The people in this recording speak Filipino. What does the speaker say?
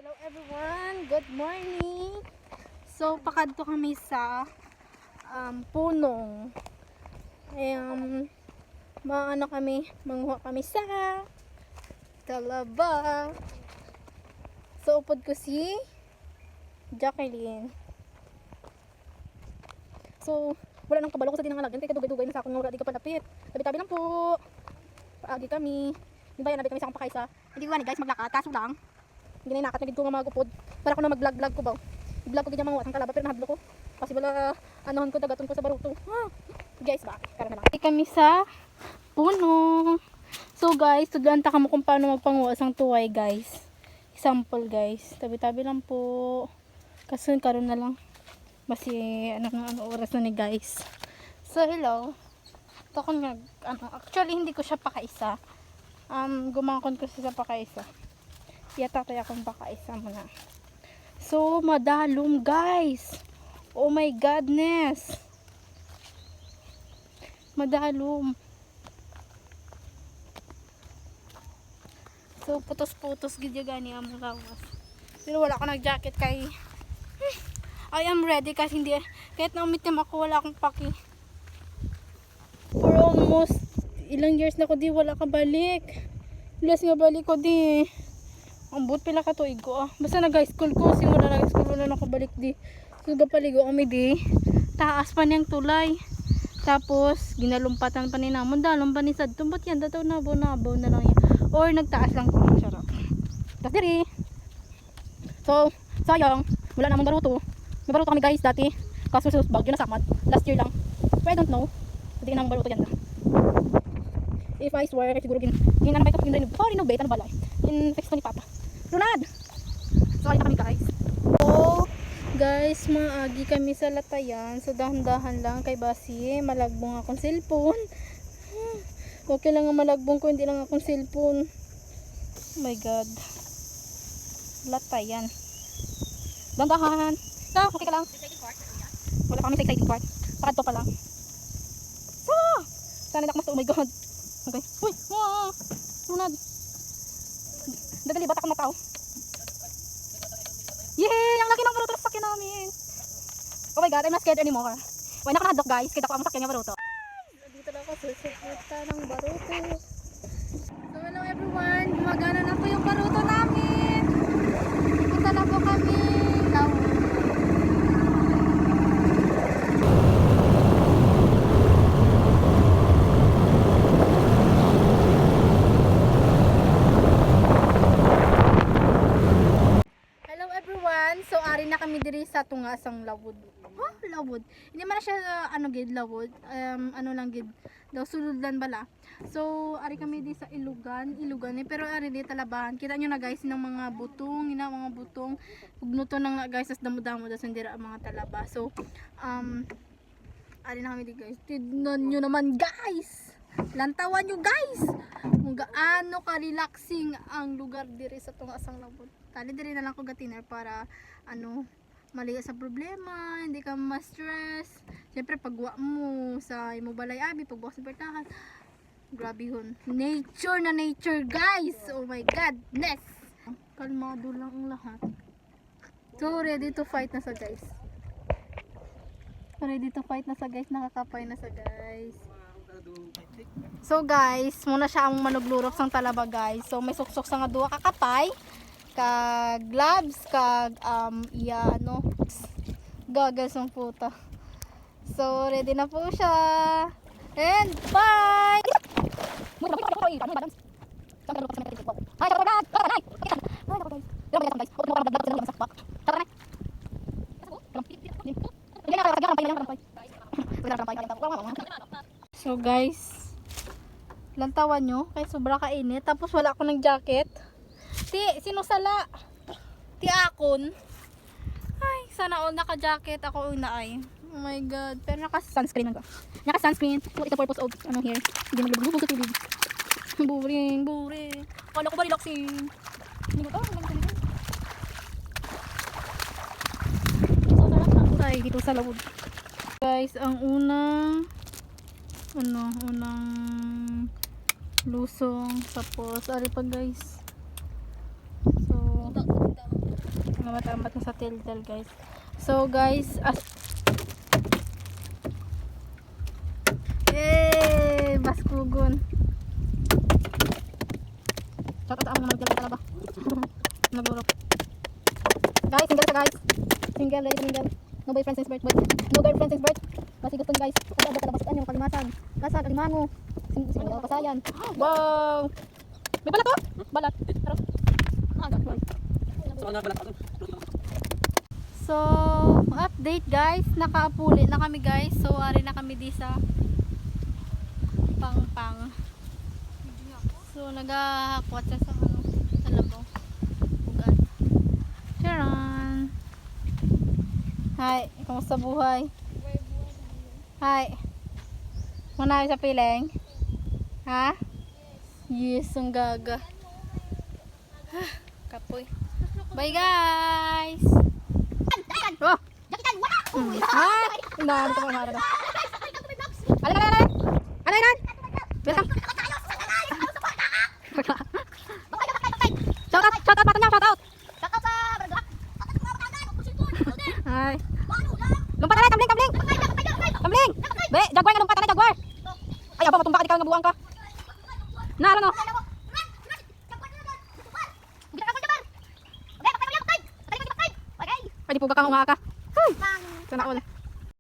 Hello everyone, good morning. So pakadto kami sa punong. Maano kami, manguha kami sa talaba. So upod ko si Jacqueline. So wala nang kabalo ko sa dinangalagyan kay kadugay-dugay na sa akong ngura di ka palapit. Tabi-tabi lang po. Paagi kami. Di ba yan, nabi kami sa akong pakaisa. Hindi ko ni guys maglakad, kaso lang hindi na inakat na gito nga magupod para ko na mag-vlog ko ba. I-vlog ko ganyan mga watang kalaba pero nahadlo ko kasi wala anohan ko dagaton ko sa baruto. Guys ba, karon na lang. Kami sa puno. So guys, tudlan ta kamo kung paano magpanguha sang tuway guys. Example guys, tabi-tabi lang po. Kasi karon na lang. Basi ano oras na ni guys. So hello. To ko nga actually hindi ko siya pakaisa. Gumangkon ko siya sa pakaisa. Yata kaya akong pakaisa muna. So madalom guys. Oh my godness. Madalom. So putos-putos gid gani ang lawas. Pero wala ko nag-jacket kay I am ready kasi hindi kahit na umitim ako wala akong paki. For almost ilang years na ko di wala ka balik. Bless nga balik ko di. Ang but pila ka tuig ko Basta nag-high school ko, simula nag-high school na nakabalik di. So gapaligo kami di. Taas pa niyang tulay. Tapos ginalumpatan pa ni namon, dalom pa ni sadto. Ba't yan dataw nabaw na lang yan. Or nagtaas lang ko. Charot. Tas diri. So, sayang, wala namang baruto. May baruto kami guys dati. Kaso sa bagyo na samad. Last year lang. But I don't know. Hindi namang baruto yan na. If I swear, siguro ginanapay ko renovate ano bala. In fix ni Papa. Ronald! So, ayun na kami guys. So, guys, maagi kami sa latayan. So, dahan-dahan lang kay basi. Malagbong akong cellphone. Okay lang nga malagbong ko, hindi lang akong cellphone. Oh my God. Latayan. Dahan-dahan. So, okay ka lang. Wala pa kami sa exciting part. Pakadto pa lang. So, sana nakmas. Oh my God. Okay. Uy! Ronald! Dagali bata akong matao. Yay! Ang laki ng baruto sa sakyan namin. Oh my God, I'm not scared anymore. Why na ko nahadlok guys? Kita ko ang sakyan niya baruto. Dito lang ako susukuta ng baruto. So hello everyone. Gumagana na po yung baruto namin. Punta na po kami. So ari na kami diri sa tungasang lawod. Lawod. Hindi man na siya gid lawod. Ano lang gid daw suludlan bala. So ari kami di sa Ilugan pero ari di Talabahan. Kita nyo na guys ng mga butong, ugnuto na nga guys as damo-damo das ndira ang mga talaba. So ari na kami di guys. Tignan nyo naman guys. Lantawan nyo guys. Kung gaano ka-relaxing ang lugar diri sa tungasang lawod. Tali diri na lang ko gatiner para maliga sa problema, hindi ka ma-stress. Siyempre pagwa mo sa imo balay abi, pagwa sa pertahan. Grabe hon. Nature na nature, guys. Oh my godness. Kalmado lang ang lahat. So ready to fight na sa guys. Nakakapay na sa guys. So guys, muna siya ang manuglurok sang talaba guys. So may suksok sa nga duwa kakapay. Kag gloves, kag gagas ang puta. So ready na po siya. And bye! So guys, lantawan nyo kay sobra kainit. Tapos wala ako ng jacket. Sino sala? Akon. Ay, sana all naka-jacket ako unaay. Oh my God. Pero naka-sunscreen ako. What is the purpose of here? Hindi maglulubog sa tubig. Boring. Kala ko ba relaxing? Hindi ko Ay, dito sa lawod. Guys, ang unang lusong. Tapos, ari pa guys. So, Namat-amat na sa telltale guys. So guys, yay! Baskugon. Shout out ang mga magdala ba? Nagurok. Guys, single ka guys. Single, ready to mingle. No boyfriend since birth. No girlfriend since birth. Basi gusto guys. Kasi abot ka basitan yung kalimasan. Lasag, alimango. Single pasayan. Wow! May balat to? Balat. Pero, so, update guys. Nakaapuli na kami guys. So, ari na kami di sa Pangpang. So, nagahakwat siya sa ano, sa labaw. Ugat. Charan! Hi, kamusta buhay? Hi. Muna sa piling? Ha? Yes, ang gaga. Kapoy. Bye guys! Oh! Ah! Ang dami ko mga harap. Alay! Alay! Welcome! Shout out pa niya, shout out. Hi. Lumpat na, tumbling. Be, jaguar nga lumpat na, jaguar. Ay, aba matumba ka di ka nga buwang ka. Na ano no? Ay, di po ba kang umaka? Sana all.